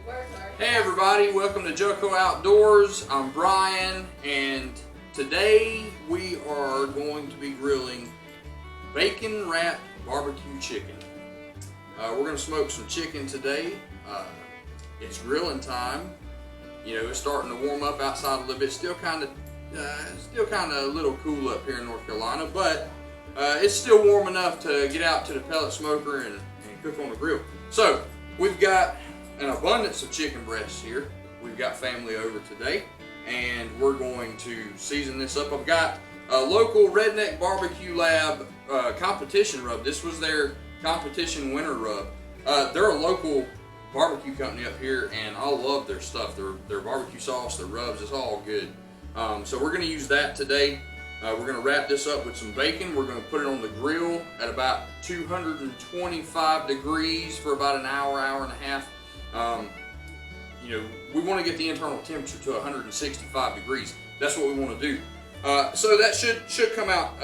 Hey everybody, welcome to Joko Outdoors. I'm Brian, and today we are going to be grilling bacon wrapped barbecue chicken. We're going to smoke some chicken today. It's grilling time. You know, it's starting to warm up outside a little bit. Still kind of a little cool up here in North Carolina, but it's still warm enough to get out to the pellet smoker and cook on the grill. So we've got an abundance of chicken breasts here. We've got family over today, and we're going to season this up. I've got a local Redneck Barbecue Lab competition rub. This was their competition winner rub. They're a local barbecue company up here, and I love their stuff. Their barbecue sauce, their rubs, it's all good. So we're going to use that today. We're going to wrap this up with some bacon. We're going to put it on the grill at about 225 degrees for about an hour, hour and a half. You know, we want to get the internal temperature to 165 degrees. That's what we want to do. So that should come out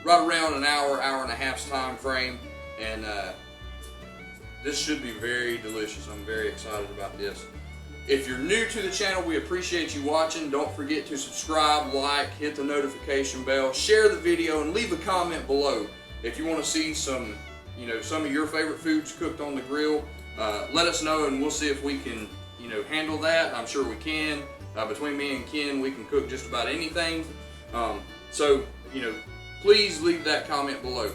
right around an hour, hour and a half's time frame, and this should be very delicious. I'm very excited about this. If you're new to the channel, we appreciate you watching. Don't forget to subscribe, like, hit the notification bell, share the video, and leave a comment below if you want to see some of your favorite foods cooked on the grill. Let us know, and we'll see if we can, handle that. I'm sure we can. Between me and Ken, we can cook just about anything. So, please leave that comment below.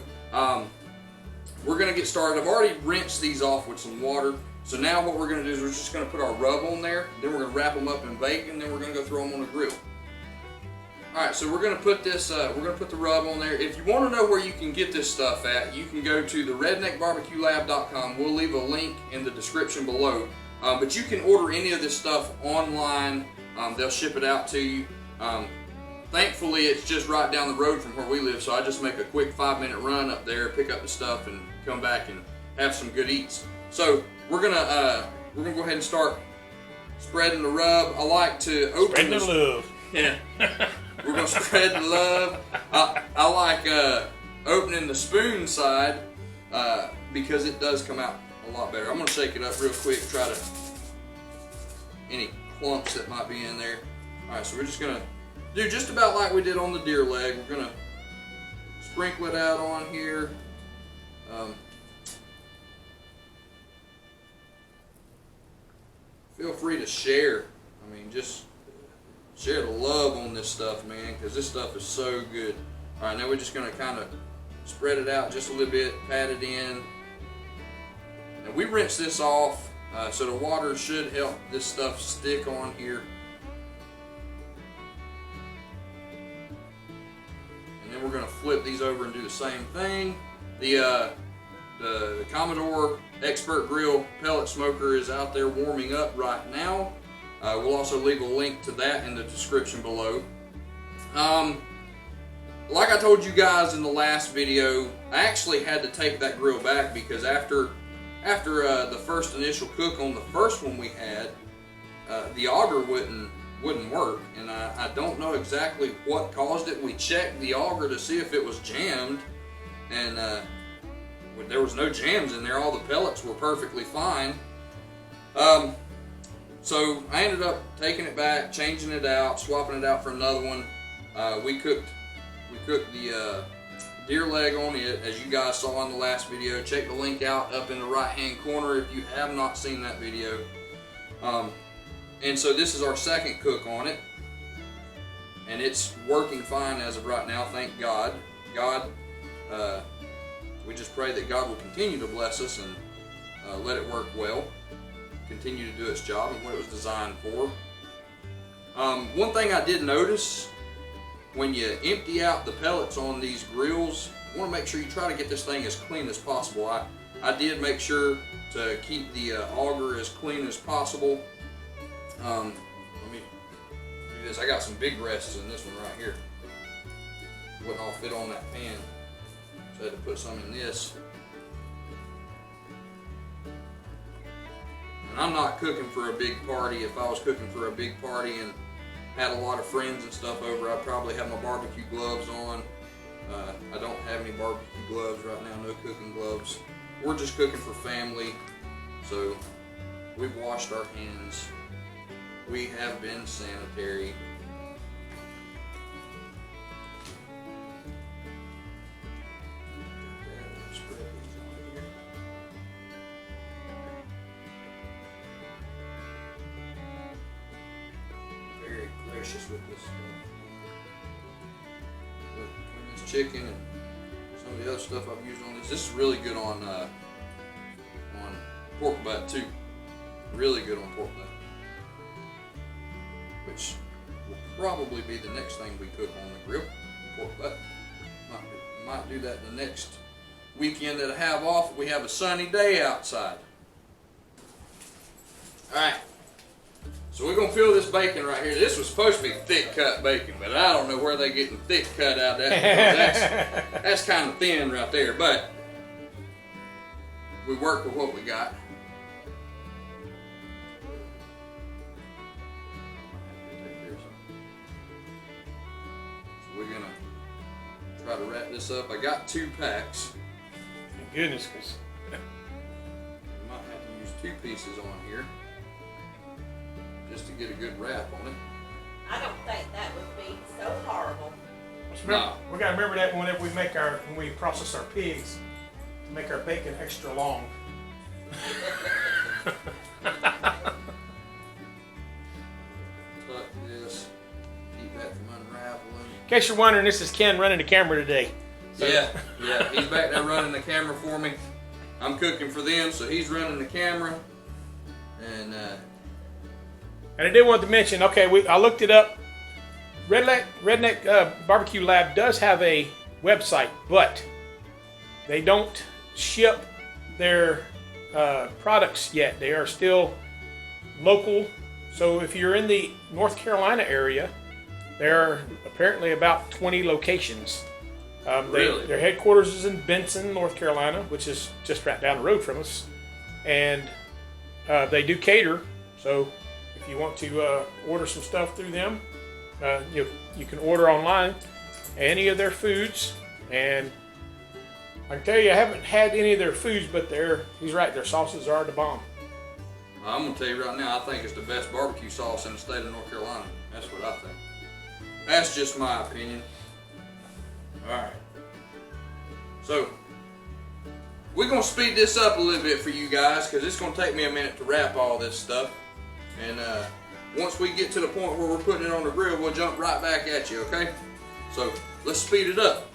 We're going to get started. I've already rinsed these off with some water. So now what we're going to do is we're just going to put our rub on there. Then we're going to wrap them up in bacon. Then we're going to go throw them on the grill. All right, so we're going to put this. We're going to put the rub on there. If you want to know where you can get this stuff at, you can go to the redneckbarbecuelab.com. We'll leave a link in the description below. But you can order any of this stuff online. They'll ship it out to you. Thankfully, it's just right down the road from where we live, so I just make a quick 5-minute run up there, pick up the stuff, and come back and have some good eats. So we're gonna go ahead and start spreading the rub. I like to open spread the love. Yeah, we're gonna spread the love. I like opening the spoon side because it does come out a lot better. I'm gonna shake it up real quick, try to any clumps that might be in there. All right, so we're just gonna do just about like we did on the deer leg. We're gonna sprinkle it out on here. Feel free to share. I mean, just share the love on this stuff, man, because this stuff is so good. All right, now we're just gonna kind of spread it out just a little bit, pat it in. Now we rinse this off, so the water should help this stuff stick on here. And then we're gonna flip these over and do the same thing. The Commodore Expert Grill pellet smoker is out there warming up right now. We'll also leave a link to that in the description below. Like I told you guys in the last video, I actually had to take that grill back because after the first initial cook on the first one we had, the auger wouldn't work, and I don't know exactly what caused it. We checked the auger to see if it was jammed, and there was no jams in there. All the pellets were perfectly fine. So I ended up taking it back, changing it out, swapping it out for another one. We cooked the deer leg on it, as you guys saw in the last video. Check the link out up in the right hand corner if you have not seen that video. And so this is our second cook on it, and it's working fine as of right now, thank God. We just pray that God will continue to bless us and let it work well, continue to do its job and what it was designed for. One thing I did notice, when you empty out the pellets on these grills, you want to make sure you try to get this thing as clean as possible. I did make sure to keep the auger as clean as possible. Let me do this. I got some big breasts in this one right here. Wouldn't all fit on that pan, so I had to put some in this. And I'm not cooking for a big party. If I was cooking for a big party and had a lot of friends and stuff over, I'd probably have my barbecue gloves on. I don't have any barbecue gloves right now, no cooking gloves. We're just cooking for family, so We've washed our hands. We have been sanitary. Very gracious with this stuff. Look, between this chicken and some of the other stuff I've used on this is really good on pork butt too. Really good on pork butt, which will probably be the next thing we cook on the grill. Pork butt. Might do that the next weekend that I have off if we have a sunny day outside. All right. So we're gonna fill this bacon right here. This was supposed to be thick cut bacon, but I don't know where they're getting thick cut out of that. That's kind of thin right there, but we work with what we got. So we're gonna try to wrap this up. I got 2 packs. Thank goodness, because We might have to use 2 pieces on here just to get a good wrap on it. I don't think that would be so horrible. No. we gotta remember that whenever we make when we process our pigs, to make our bacon extra long. Tuck this, keep that from unraveling. In case you're wondering, this is Ken running the camera today. So. Yeah, he's back there running the camera for me. I'm cooking for them, so he's running the camera. And And I did want to mention, okay, I looked it up. Redneck Barbecue Lab does have a website, but they don't ship their products yet. They are still local. So if you're in the North Carolina area, there are apparently about 20 locations. Really? Their headquarters is in Benson, North Carolina, which is just right down the road from us. And they do cater, so if you want to order some stuff through them, you can order online any of their foods. And I can tell you, I haven't had any of their foods, but he's right, their sauces are the bomb. I'm gonna tell you right now, I think it's the best barbecue sauce in the state of North Carolina. That's what I think. That's just my opinion. All right. So we're gonna speed this up a little bit for you guys because it's gonna take me a minute to wrap all this stuff. And once we get to the point where we're putting it on the grill, we'll jump right back at you. Okay? So let's speed it up.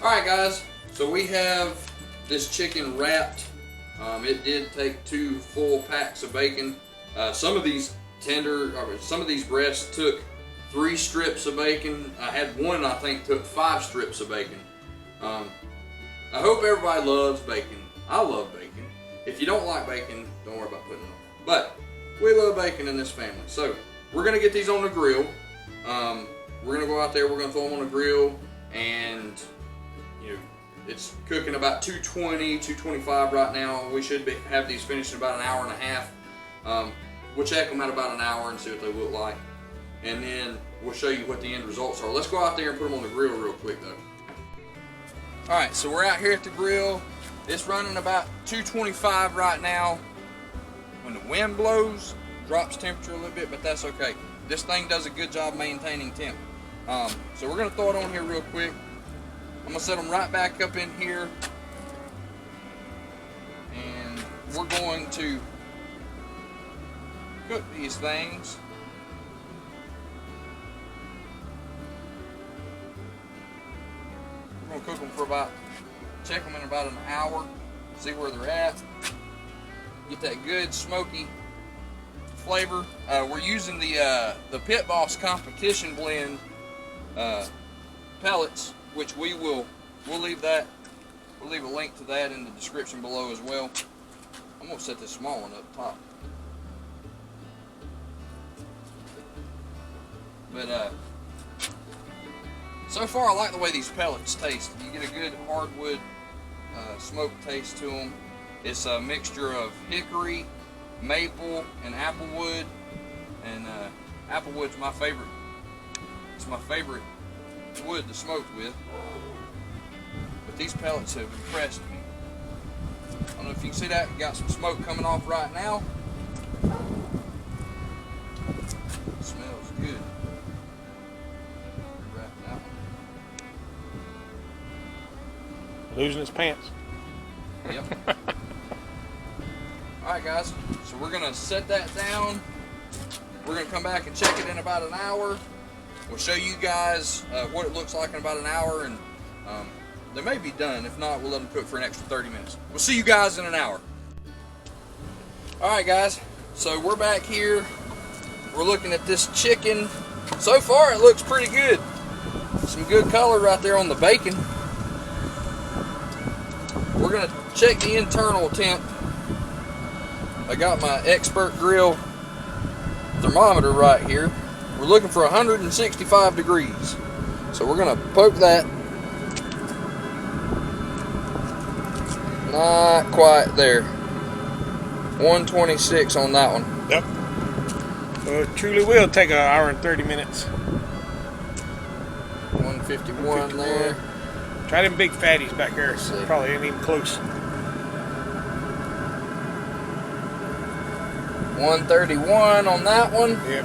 Alright guys, so we have this chicken wrapped. It did take 2 full packs of bacon. Some of these breasts took 3 strips of bacon. I had one I think took 5 strips of bacon. I hope everybody loves bacon. I love bacon. If you don't like bacon, don't worry about putting it on. But we love bacon in this family. So we're gonna get these on the grill. We're gonna go out there, we're gonna throw them on the grill, and you know, it's cooking about 220, 225 right now. We should have these finished in about an hour and a half. We'll check them at about an hour and see what they look like. And then we'll show you what the end results are. Let's go out there and put them on the grill real quick though. Alright, so we're out here at the grill. It's running about 225 right now. When the wind blows, drops temperature a little bit, but that's okay. This thing does a good job maintaining temp. So we're gonna throw it on here real quick. I'm gonna set them right back up in here. And we're going to cook these things. We're gonna cook them for check them in about an hour, see where they're at. Get that good smoky flavor. We're using the Pit Boss Competition Blend pellets, which we'll leave that. We'll leave a link to that in the description below as well. I'm gonna set this small one up top. But so far I like the way these pellets taste. You get a good hardwood smoke taste to them. It's a mixture of hickory, maple, and applewood. And applewood's my favorite. It's my favorite wood to smoke with. But these pellets have impressed me. I don't know if you can see that. Got some smoke coming off right now. It smells good. Wrap that one. Losing his pants. Yep. Alright guys, so we're gonna set that down. We're gonna come back and check it in about an hour. We'll show you guys what it looks like in about an hour, and they may be done. If not, we'll let them cook for an extra 30 minutes. We'll see you guys in an hour. Alright guys, so we're back here. We're looking at this chicken. So far it looks pretty good. Some good color right there on the bacon. We're gonna check the internal temp. I got my expert grill thermometer right here. We're looking for 165 degrees. So we're gonna poke that. Not quite there. 126 on that one. Yep. So it truly will take an hour and 30 minutes. 151 there. Try them big fatties back there. Probably ain't even close. 131 on that one. Yep.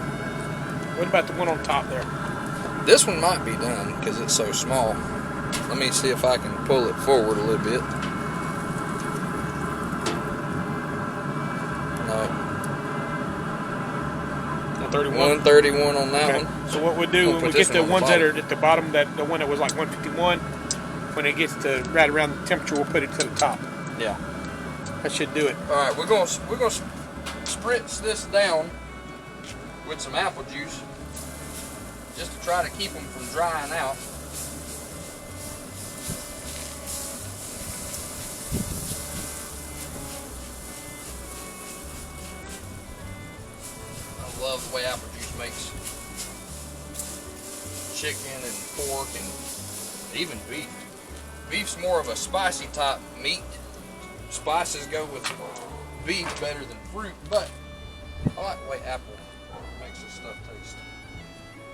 What about the one on top there? This one might be done because it's so small. Let me see if I can pull it forward a little bit. No. 131. 131 on that Okay. one. So what we do when we get the ones that are at the bottom, the one that was like 151, when it gets to right around the temperature, we'll put it to the top. Yeah. That should do it. All right, we're gonna spritz this down with some apple juice just to try to keep them from drying out. I love the way apple juice makes chicken and pork and even beef. Beef's more of a spicy type meat. Spices go with beef better than fruit, but I like the way apple makes this stuff taste.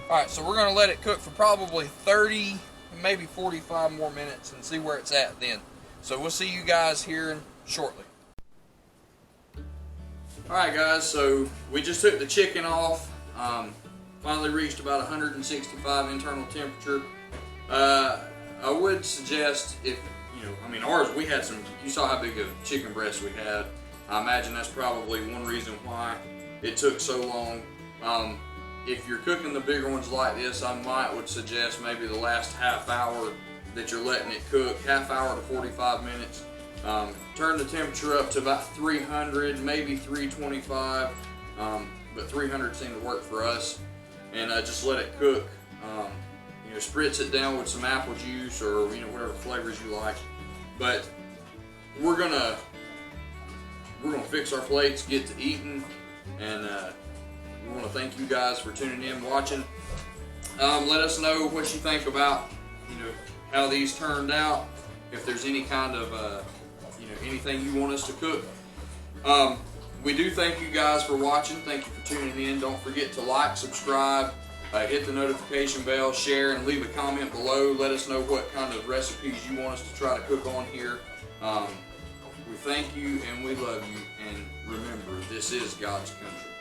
Alright, so we're going to let it cook for probably 30, maybe 45 more minutes and see where it's at then. So we'll see you guys here shortly. Alright guys, so we just took the chicken off. Finally reached about 165 internal temperature. I would suggest if, ours, we had some, you saw how big of chicken breast we had. I imagine that's probably one reason why it took so long. If you're cooking the bigger ones like this, I would suggest maybe the last half hour that you're letting it cook, half hour to 45 minutes. Turn the temperature up to about 300, maybe 325, but 300 seemed to work for us. And just let it cook. You know, spritz it down with some apple juice or whatever flavors you like. But we're gonna fix our plates, get to eating, and we want to thank you guys for tuning in, watching. Let us know what you think about how these turned out. If there's any kind of anything you want us to cook. We do thank you guys for watching. Thank you for tuning in. Don't forget to like, subscribe, hit the notification bell, share, and leave a comment below. Let us know what kind of recipes you want us to try to cook on here. We thank you and we love you. And remember, this is God's country.